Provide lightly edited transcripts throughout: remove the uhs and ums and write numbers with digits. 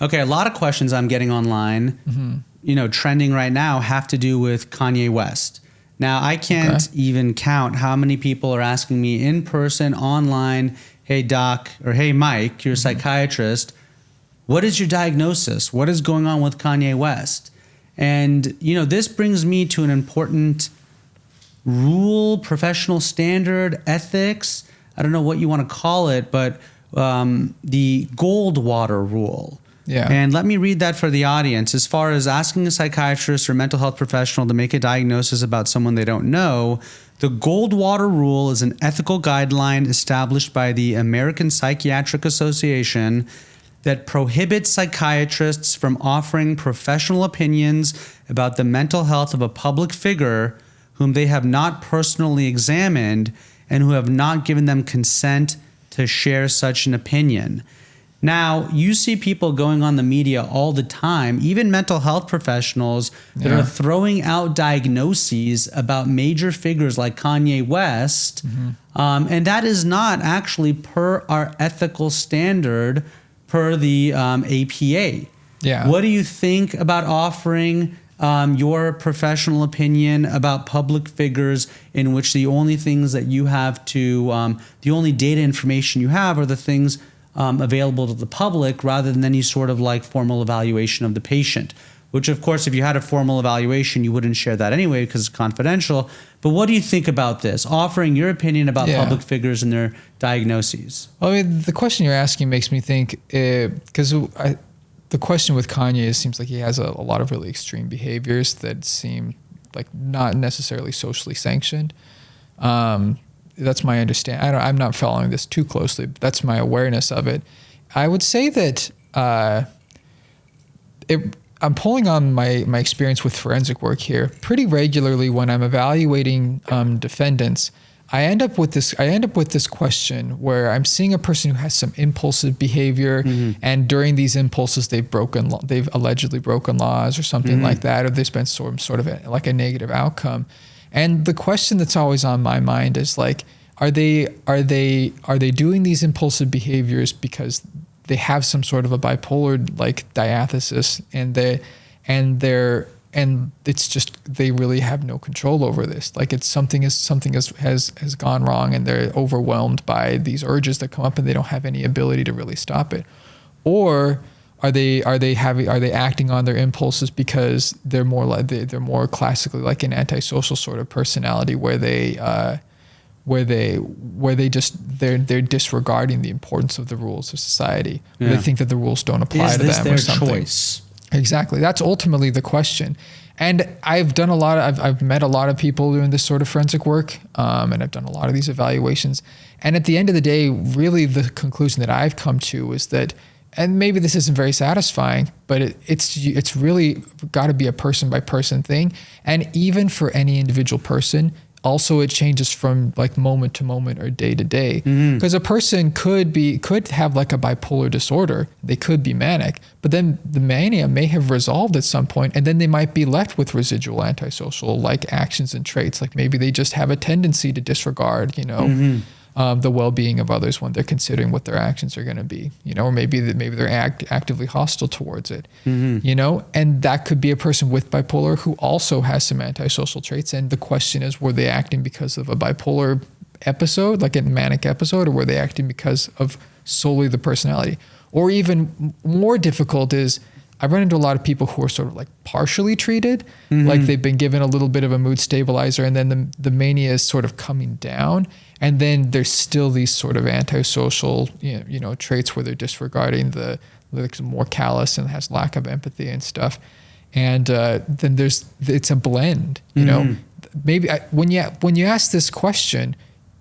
Okay, a lot of questions I'm getting online, trending right now have to do with Kanye West. Now, I can't even count how many people are asking me in person, online, hey, doc, or hey, Mike, you're a psychiatrist. What is your diagnosis? What is going on with Kanye West? And, this brings me to an important rule, professional standard, ethics. I don't know what you want to call it, but the Goldwater Rule. Yeah. And let me read that for the audience. As far as asking a psychiatrist or mental health professional to make a diagnosis about someone they don't know, the Goldwater Rule is an ethical guideline established by the American Psychiatric Association that prohibits psychiatrists from offering professional opinions about the mental health of a public figure whom they have not personally examined and who have not given them consent to share such an opinion. Now, you see people going on the media all the time, even mental health professionals that are throwing out diagnoses about major figures like Kanye West. And that is not actually per our ethical standard, per the APA. Yeah. What do you think about offering your professional opinion about public figures in which the only things that you have to, the only data information you have are the things available to the public rather than any sort of like formal evaluation of the patient, which of course, if you had a formal evaluation, you wouldn't share that anyway because it's confidential. But what do you think about this? Offering your opinion about public figures and their diagnoses. Well, I mean, the question you're asking makes me think, because the question with Kanye seems like he has a lot of really extreme behaviors that seem like not necessarily socially sanctioned. That's my understanding. I'm not following this too closely, but that's my awareness of it. I would say that I'm pulling on my experience with forensic work here. Pretty regularly when I'm evaluating defendants, I end up with this question where I'm seeing a person who has some impulsive behavior, and during these impulses they've allegedly broken laws or something like that, or there's been sort of like a negative outcome. And the question that's always on my mind is like, are they doing these impulsive behaviors because they have some sort of a bipolar like diathesis, and it's just they really have no control over this. Like it's something has gone wrong, and they're overwhelmed by these urges that come up, and they don't have any ability to really stop it. Or are they acting on their impulses because they're more classically like an antisocial sort of personality where they're disregarding the importance of the rules of society. Yeah. They think that the rules don't apply to them or something. Is this their choice? Exactly. That's ultimately the question. And I've met a lot of people doing this sort of forensic work, and I've done a lot of these evaluations. And at the end of the day, really the conclusion that I've come to is that, and maybe this isn't very satisfying, but it's really got to be a person by person thing. And even for any individual person, also it changes from like moment to moment or day to day. Because a person could have like a bipolar disorder. They could be manic, but then the mania may have resolved at some point, and then they might be left with residual antisocial like actions and traits. Like maybe they just have a tendency to disregard, the well-being of others when they're considering what their actions are going to be, or maybe they're actively hostile towards it, and that could be a person with bipolar who also has some antisocial traits. And the question is, were they acting because of a bipolar episode, like a manic episode, or were they acting because of solely the personality? Or even more difficult is, I run into a lot of people who are sort of like partially treated, like they've been given a little bit of a mood stabilizer, and then the mania is sort of coming down, and then there's still these sort of antisocial, traits where they're disregarding the more callous and has lack of empathy and stuff, and then it's a blend, Maybe when you ask this question,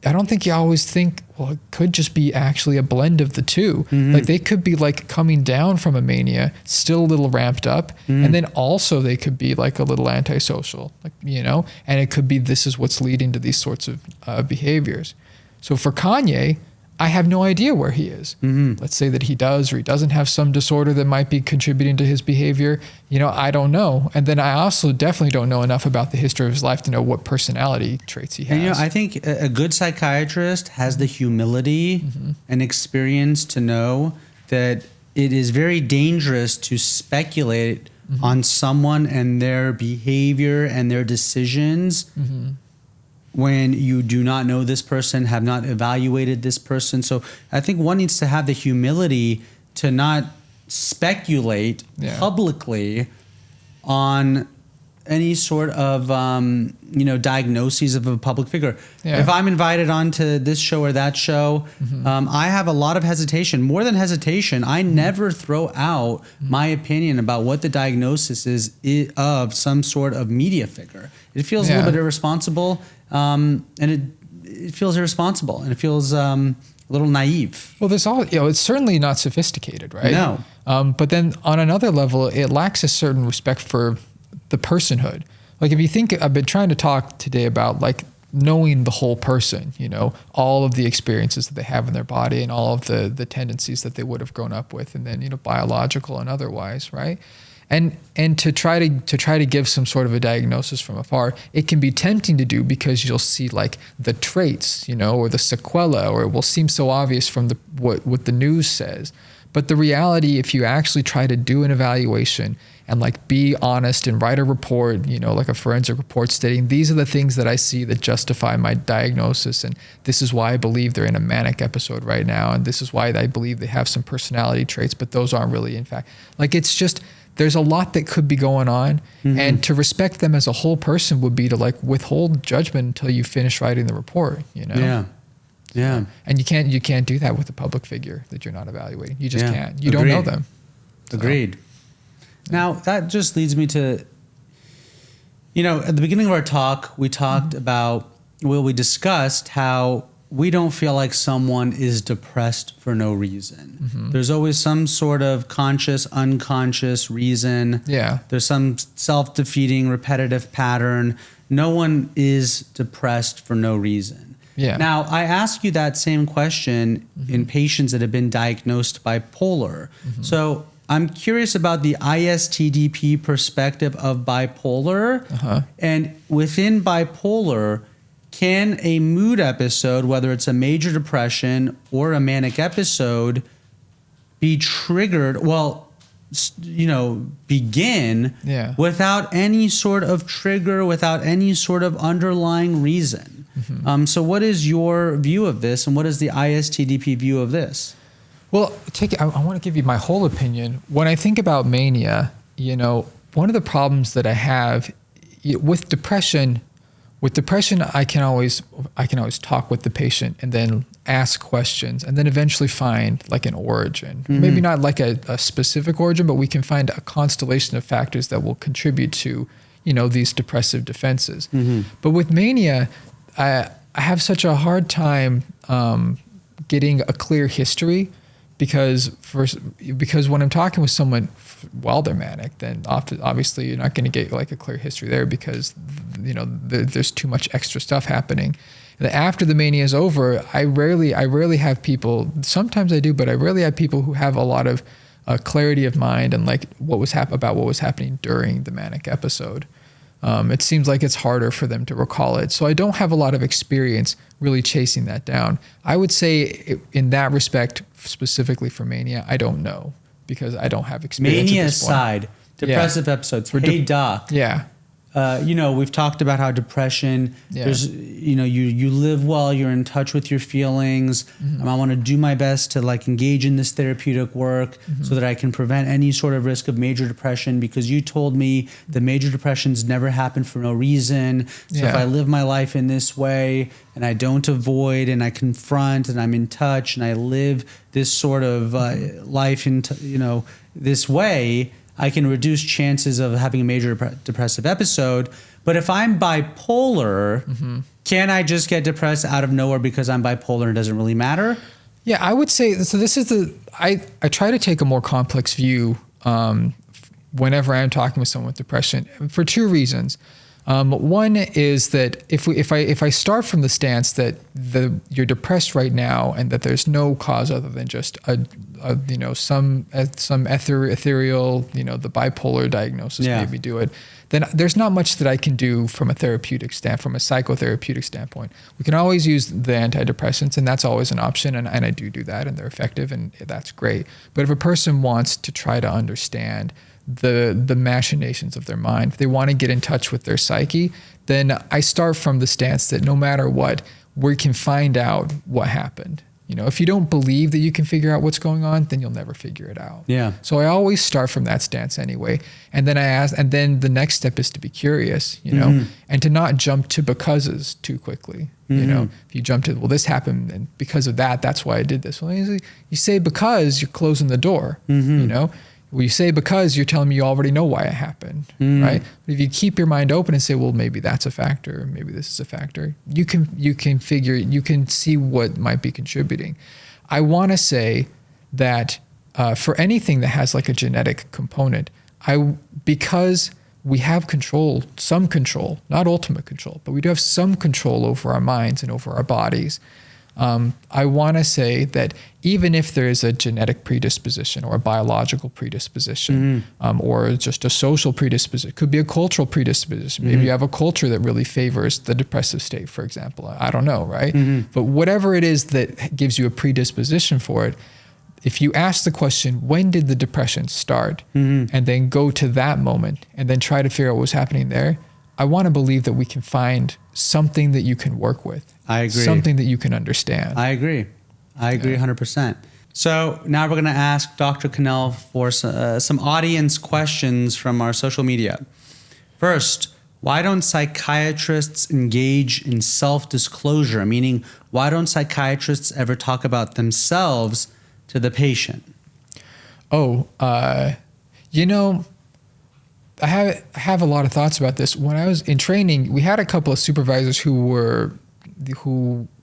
I don't think you always think, well, it could just be actually a blend of the two. Like they could be like coming down from a mania, still a little ramped up. And then also they could be like a little antisocial, and it could be this is what's leading to these sorts of behaviors. So for Kanye, I have no idea where he is. Let's say that he does or he doesn't have some disorder that might be contributing to his behavior. I don't know. And then I also definitely don't know enough about the history of his life to know what personality traits he has. And, I think a good psychiatrist has the humility and experience to know that it is very dangerous to speculate on someone and their behavior and their decisions when you do not know this person, have not evaluated this person. So I think one needs to have the humility to not speculate publicly on any sort of diagnoses of a public figure. If I'm invited onto this show or that show, I have a lot of hesitation. More than hesitation, I never throw out my opinion about what the diagnosis is of some sort of media figure. It feels a little bit irresponsible, and it feels irresponsible, and it feels a little naive. Well, it's certainly not sophisticated, right? No. But then on another level, it lacks a certain respect for the personhood. Like if you think, I've been trying to talk today about like knowing the whole person, all of the experiences that they have in their body and all of the tendencies that they would have grown up with, and then, biological and otherwise, right? And to try to give some sort of a diagnosis from afar, it can be tempting to do because you'll see like the traits, or the sequela, or it will seem so obvious from what the news says. But the reality, if you actually try to do an evaluation and like be honest and write a report, like a forensic report stating these are the things that I see that justify my diagnosis, and this is why I believe they're in a manic episode right now, and this is why I believe they have some personality traits, but those aren't really in fact. Like it's just, there's a lot that could be going on, and to respect them as a whole person would be to like withhold judgment until you finish writing the report, Yeah. And you can't do that with a public figure that you're not evaluating. You just can't. You don't know them. So. Agreed. Now, that just leads me to, at the beginning of our talk, we talked about, we discussed how we don't feel like someone is depressed for no reason. There's always some sort of conscious, unconscious reason. Yeah. There's some self-defeating, repetitive pattern. No one is depressed for no reason. Yeah. Now, I ask you that same question in patients that have been diagnosed bipolar. So I'm curious about the ISTDP perspective of bipolar. And within bipolar, can a mood episode, whether it's a major depression or a manic episode, be triggered, begin without any sort of trigger, without any sort of underlying reason? So what is your view of this, and what is the ISTDP view of this? Well, I want to give you my whole opinion. When I think about mania, one of the problems that I have with depression, I can always talk with the patient and then ask questions and then eventually find like an origin. Maybe not like a specific origin, but we can find a constellation of factors that will contribute to, these depressive defenses. But with mania, I have such a hard time getting a clear history because when I'm talking with someone while they're manic, then obviously you're not going to get like a clear history there because there's too much extra stuff happening. And after the mania is over, I rarely have people. Sometimes I do, but I rarely have people who have a lot of clarity of mind and like what was happening during the manic episode. It seems like it's harder for them to recall it. So I don't have a lot of experience really chasing that down. I would say in that respect, specifically for mania, I don't know because I don't have experience. Mania aside, depressive episodes. Hey, doc. Yeah. We've talked about how depression, there's, you live well, you're in touch with your feelings. I want to do my best to like engage in this therapeutic work so that I can prevent any sort of risk of major depression because you told me that major depressions never happen for no reason. So if I live my life in this way and I don't avoid and I confront and I'm in touch and I live this sort of life in, this way, I can reduce chances of having a major depressive episode. But if I'm bipolar, can I just get depressed out of nowhere because I'm bipolar and it doesn't really matter? Yeah, I would say, so this is I try to take a more complex view whenever I'm talking with someone with depression for two reasons. One is that if I start from the stance that you're depressed right now and that there's no cause other than just some ethereal, the bipolar diagnosis, maybe do it, then there's not much that I can do from a psychotherapeutic standpoint. We can always use the antidepressants, and that's always an option, and I do that, and they're effective, and that's great. But if a person wants to try to understand the machinations of their mind, if they want to get in touch with their psyche, then I start from the stance that no matter what, we can find out what happened. If you don't believe that you can figure out what's going on, then you'll never figure it out. Yeah. So I always start from that stance anyway. And then and then the next step is to be curious, and to not jump to becauses too quickly. If you jump to, well, this happened and because of that, that's why I did this. Well, you say because, you're closing the door, Well, you say because, you're telling me you already know why it happened, right? But if you keep your mind open and say, well, maybe that's a factor, maybe this is a factor, you can see what might be contributing. I want to say that for anything that has like a genetic component, because we have some control, not ultimate control, but we do have some control over our minds and over our bodies. I want to say that even if there is a genetic predisposition or a biological predisposition, or just a social predisposition, it could be a cultural predisposition. Maybe you have a culture that really favors the depressive state, for example. I don't know, right? But whatever it is that gives you a predisposition for it, if you ask the question, when did the depression start? And then go to that moment and then try to figure out what's happening there, I want to believe that we can find something that you can work with. I agree. Something that you can understand. I agree 100%. So now we're going to ask Dr. Cannell for some audience questions from our social media. First, why don't psychiatrists engage in self-disclosure? Meaning, why don't psychiatrists ever talk about themselves to the patient? I have a lot of thoughts about this. When I was in training, we had a couple of supervisors who were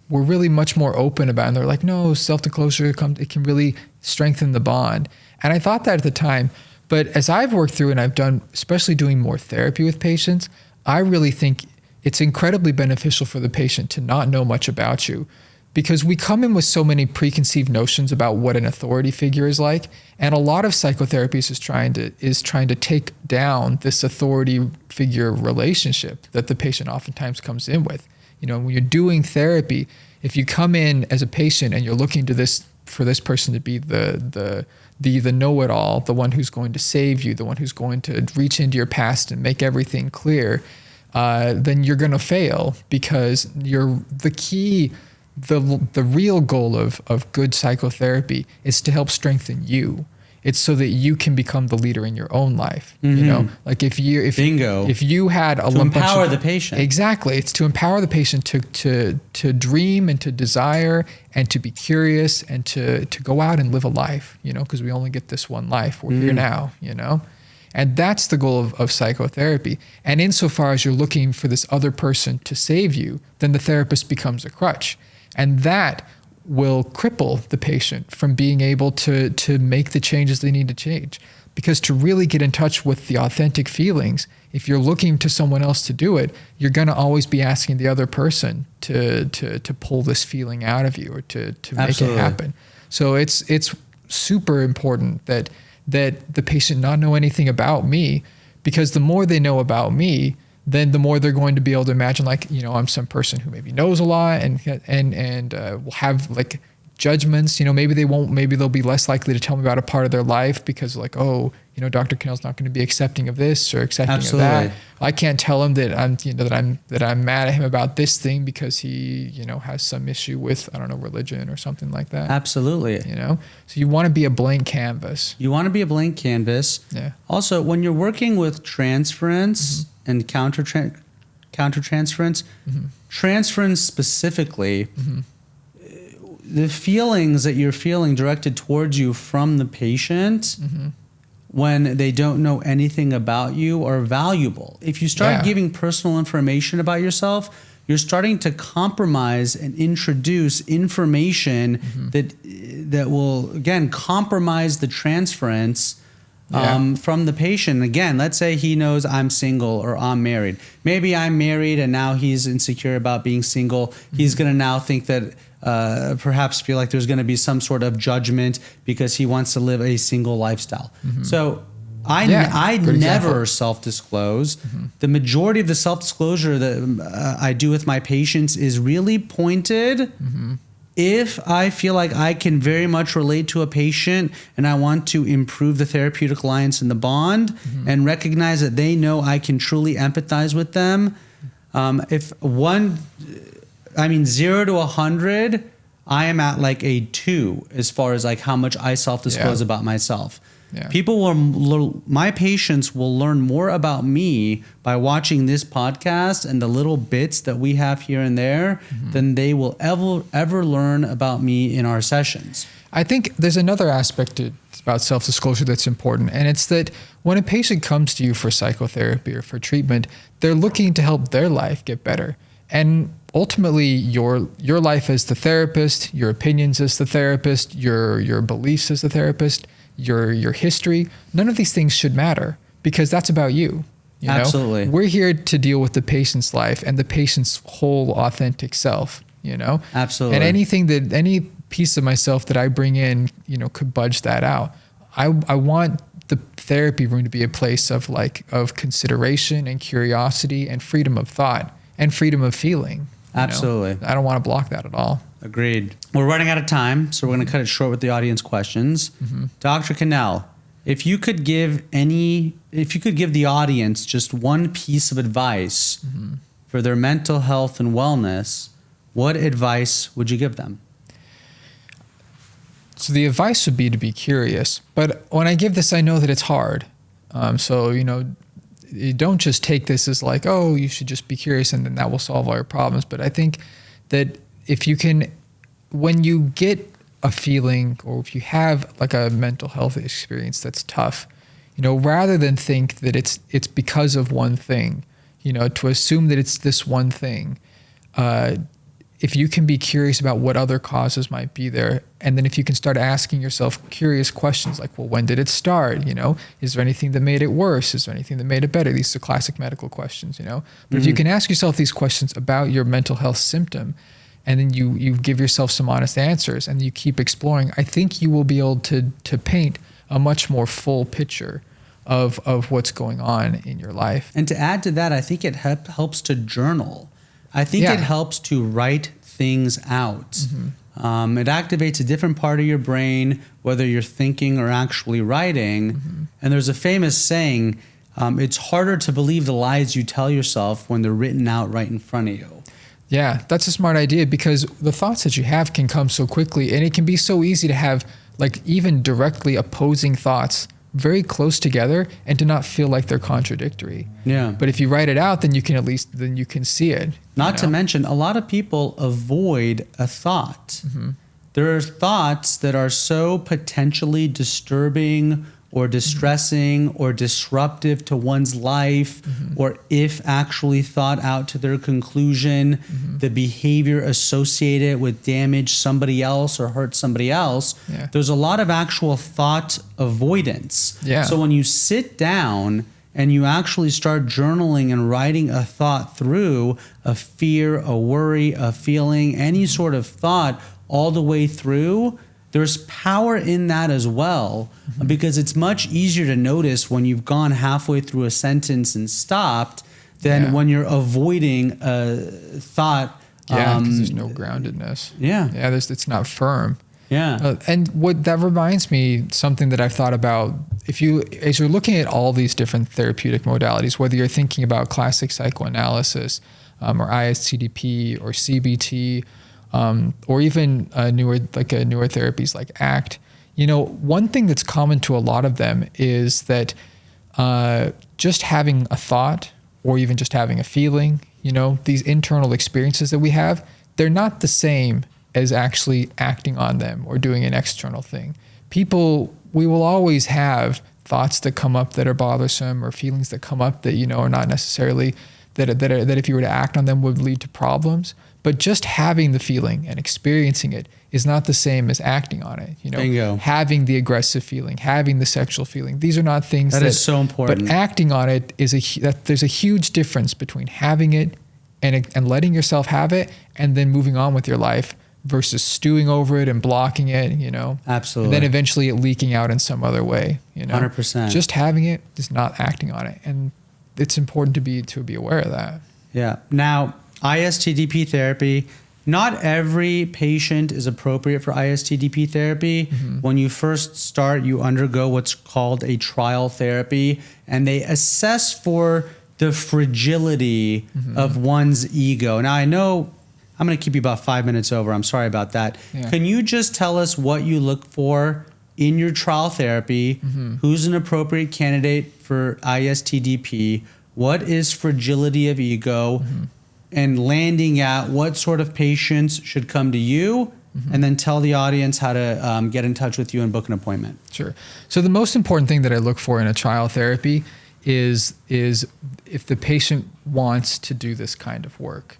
really much more open about it. And they're like, no, self-disclosure, it can really strengthen the bond. And I thought that at the time. But as I've worked through and I've done, especially doing more therapy with patients, I really think it's incredibly beneficial for the patient to not know much about you. Because we come in with so many preconceived notions about what an authority figure is like, and a lot of psychotherapy is trying to take down this authority figure relationship that the patient oftentimes comes in with. When you're doing therapy, if you come in as a patient and you're looking for this person to be the know-it-all, the one who's going to save you, the one who's going to reach into your past and make everything clear, then you're going to fail, because the real goal of good psychotherapy is to help strengthen you. It's so that you can become the leader in your own life. Like if you had a lump, empower the patient. Exactly. It's to empower the patient to dream and to desire and to be curious and to go out and live a life, because we only get this one life. We're here now, And that's the goal of psychotherapy. And insofar as you're looking for this other person to save you, then the therapist becomes a crutch. And that will cripple the patient from being able to make the changes they need to change. Because to really get in touch with the authentic feelings, if you're looking to someone else to do it, you're going to always be asking the other person to pull this feeling out of you or to make it happen. So it's super important that the patient not know anything about me, because the more they know about me, then the more they're going to be able to imagine, like, I'm some person who maybe knows a lot and will have like judgments. Maybe they'll be less likely to tell me about a part of their life because like, Dr. Cannell's not going to be accepting of this or accepting of that. I can't tell him that I'm mad at him about this thing because he, has some issue with, I don't know, religion or something like that. Absolutely. So you want to be a blank canvas. Yeah. Also, when you're working with transference and countertransference, transference specifically, the feelings that you're feeling directed towards you from the patient when they don't know anything about you are valuable. If you start giving personal information about yourself, you're starting to compromise and introduce information that will, again, compromise the transference from the patient. Again, let's say he knows I'm single or I'm married. Maybe I'm married and now he's insecure about being single. He's going to now think that perhaps feel like there's going to be some sort of judgment because he wants to live a single lifestyle. So I never self-disclose. The majority of the self-disclosure that I do with my patients is really pointed if I feel like I can very much relate to a patient and I want to improve the therapeutic alliance and the bond and recognize that they know I can truly empathize with them. If 0 to 100, I am at like a 2 as far as like how much I self-disclose about myself. My patients will learn more about me by watching this podcast and the little bits that we have here and there than they will ever learn about me in our sessions. I think there's another aspect about self-disclosure that's important, and it's that when a patient comes to you for psychotherapy or for treatment, they're looking to help their life get better. And ultimately, your life as the therapist, your opinions as the therapist, your beliefs as the therapist, your history, none of these things should matter because that's about you. You know? Absolutely. We're here to deal with the patient's life and the patient's whole authentic self, you know? Absolutely. And any piece of myself that I bring in, could budge that out. I want the therapy room to be a place of consideration and curiosity and freedom of thought and freedom of feeling. Absolutely. I don't want to block that at all. Agreed. We're running out of time, so we're going to cut it short with the audience questions. Dr. Cannell, if you could give the audience just one piece of advice for their mental health and wellness, what advice would you give them? So the advice would be to be curious, but when I give this, I know that it's hard. You don't just take this as like, oh, you should just be curious and then that will solve all your problems. But I think that if you can, when you get a feeling or if you have like a mental health experience that's tough, rather than think that it's because of one thing, to assume that it's this one thing, if you can be curious about what other causes might be there, and then if you can start asking yourself curious questions like, well, when did it start? Is there anything that made it worse? Is there anything that made it better? These are classic medical questions, But if you can ask yourself these questions about your mental health symptom, and then you give yourself some honest answers and you keep exploring, I think you will be able to paint a much more full picture of what's going on in your life. And to add to that, I think it helps to journal. I think it helps to write things out. It activates a different part of your brain, whether you're thinking or actually writing. And there's a famous saying, it's harder to believe the lies you tell yourself when they're written out right in front of you. Yeah, that's a smart idea because the thoughts that you have can come so quickly, and it can be so easy to have like even directly opposing thoughts very close together and to not feel like they're contradictory. Yeah. But if you write it out, then you can see it. Not to mention, a lot of people avoid a thought. There are thoughts that are so potentially disturbing or distressing or disruptive to one's life, or if actually thought out to their conclusion, the behavior associated with damage somebody else or hurt somebody else. There's a lot of actual thought avoidance. So when you sit down and you actually start journaling and writing a thought through, a fear, a worry, a feeling, any sort of thought all the way through, there's power in that as well, because it's much easier to notice when you've gone halfway through a sentence and stopped than when you're avoiding a thought. Because there's no groundedness. It's not firm. And what that reminds me, something that I've thought about, as you're looking at all these different therapeutic modalities, whether you're thinking about classic psychoanalysis or ISTDP or CBT, or even newer therapies like ACT, one thing that's common to a lot of them is that just having a thought or even just having a feeling, these internal experiences that we have, they're not the same as actually acting on them or doing an external thing. We will always have thoughts that come up that are bothersome or feelings that come up that, are not necessarily that if you were to act on them would lead to problems. But just having the feeling and experiencing it is not the same as acting on it. Bingo. Having the aggressive feeling, having the sexual feeling. These are not things that is so important. But acting on it there's a huge difference between having it and letting yourself have it and then moving on with your life versus stewing over it and blocking it, Absolutely. And then eventually it leaking out in some other way, 100%. Just having it is not acting on it. And it's important to be aware of that. Yeah. Now, ISTDP therapy, not every patient is appropriate for ISTDP therapy. Mm-hmm. When you first start, you undergo what's called a trial therapy, and they assess for the fragility of one's ego. Now, I know I'm going to keep you about 5 minutes over. I'm sorry about that. Yeah. Can you just tell us what you look for in your trial therapy? Who's an appropriate candidate for ISTDP? What is fragility of ego? And landing at what sort of patients should come to you, and then tell the audience how to get in touch with you and book an appointment. Sure. So the most important thing that I look for in a trial therapy is if the patient wants to do this kind of work.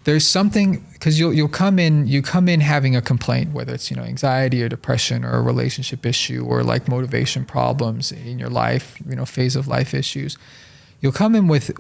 There's something, because you come in having a complaint, whether it's anxiety or depression or a relationship issue or like motivation problems in your life, phase of life issues. You'll come in with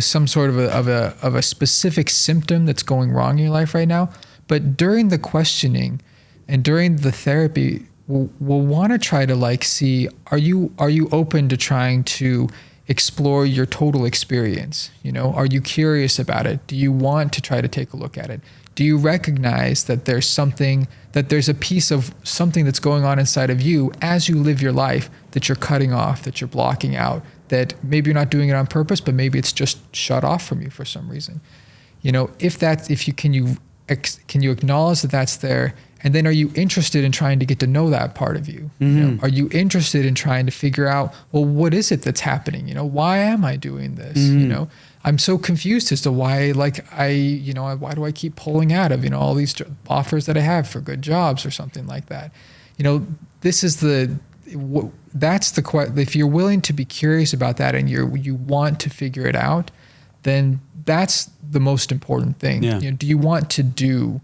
some sort of a specific symptom that's going wrong in your life right now. But during the questioning and during the therapy, we'll want to try to see, are you open to trying to explore your total experience? Are you curious about it? Do you want to try to take a look at it? Do you recognize that there's a piece of something that's going on inside of you as you live your life that you're cutting off, that you're blocking out, that maybe you're not doing it on purpose, but maybe it's just shut off from you for some reason. Can you acknowledge that that's there? And then are you interested in trying to get to know that part of you? Are you interested in trying to figure out, well, what is it that's happening? Why am I doing this? I'm so confused as to why, why do I keep pulling out of, all these offers that I have for good jobs or something like that? This is if you're willing to be curious about that and you want to figure it out, then that's the most important thing. Yeah. Do you want to do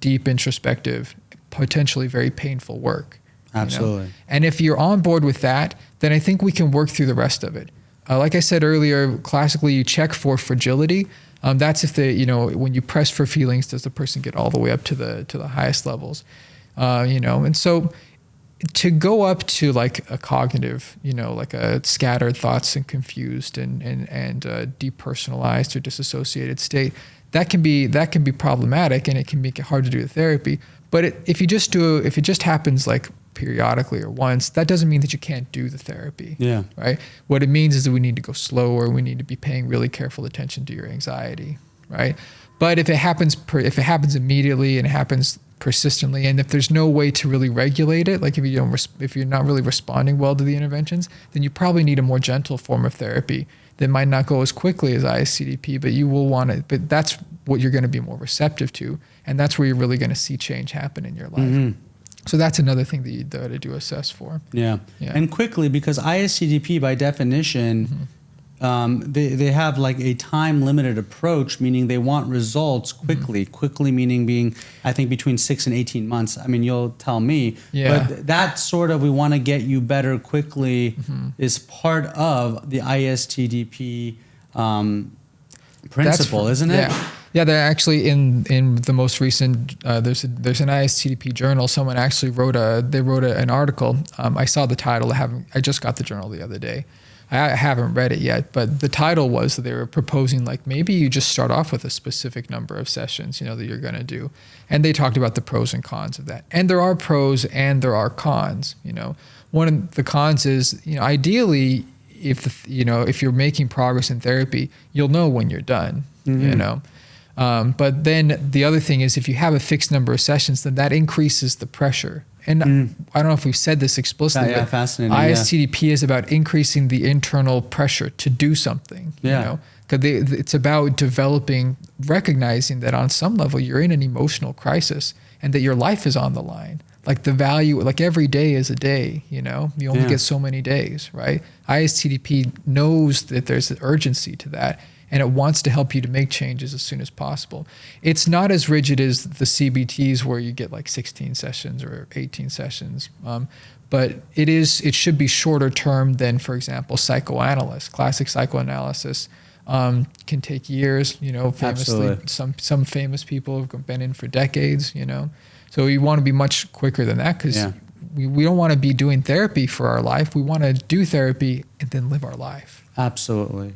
deep introspective, potentially very painful work? Absolutely. And if you're on board with that, then I think we can work through the rest of it. Like I said earlier, classically you check for fragility. That's if when you press for feelings, does the person get all the way up to the highest levels? And so to go up to like a cognitive, like a scattered thoughts and confused and depersonalized or disassociated state, that can be problematic, and it can make it hard to do the therapy. But if it just happens like periodically or once, that doesn't mean that you can't do the therapy. Yeah. Right. What it means is that we need to go slower. We need to be paying really careful attention to your anxiety. Right. But if it happens immediately and it happens persistently, and if there's no way to really regulate it, like if you're not really responding well to the interventions, then you probably need a more gentle form of therapy that might not go as quickly as ISTDP, but you will want it. But that's what you're going to be more receptive to, and that's where you're really going to see change happen in your life. So that's another thing that you do assess for. Yeah. And quickly, because ISTDP by definition, they have like a time limited approach, meaning they want results quickly. Quickly meaning being, I think, between 6 and 18 months. I mean, you'll tell me. Yeah. But that sort of, we want to get you better quickly is part of the ISTDP principle, isn't it? Yeah, they're actually in the most recent, there's an ISTDP journal. Someone actually wrote an article. I saw the title. I just got the journal the other day. I haven't read it yet, but the title was that they were proposing like maybe you just start off with a specific number of sessions, that you're going to do. And they talked about the pros and cons of that. And there are pros and there are cons. One of the cons is, ideally, if you're making progress in therapy, you'll know when you're done, but then the other thing is if you have a fixed number of sessions, then that increases the pressure. And I don't know if we've said this explicitly, but fascinating. ISTDP is about increasing the internal pressure to do something, because it's about recognizing that on some level you're in an emotional crisis and that your life is on the line. Like the value, like every day is a day, you only get so many days, right? ISTDP knows that there's an urgency to that. and it wants to help you to make changes as soon as possible. It's not as rigid as the CBTs where you get like 16 sessions or 18 sessions. But it should be shorter term than, for example, psychoanalysts. Classic psychoanalysis can take years, you know, famously. Absolutely. Some famous people have been in for decades, you know. So you want to be much quicker than that because we don't want to be doing therapy for our life. We want to do therapy and then live our life. Absolutely.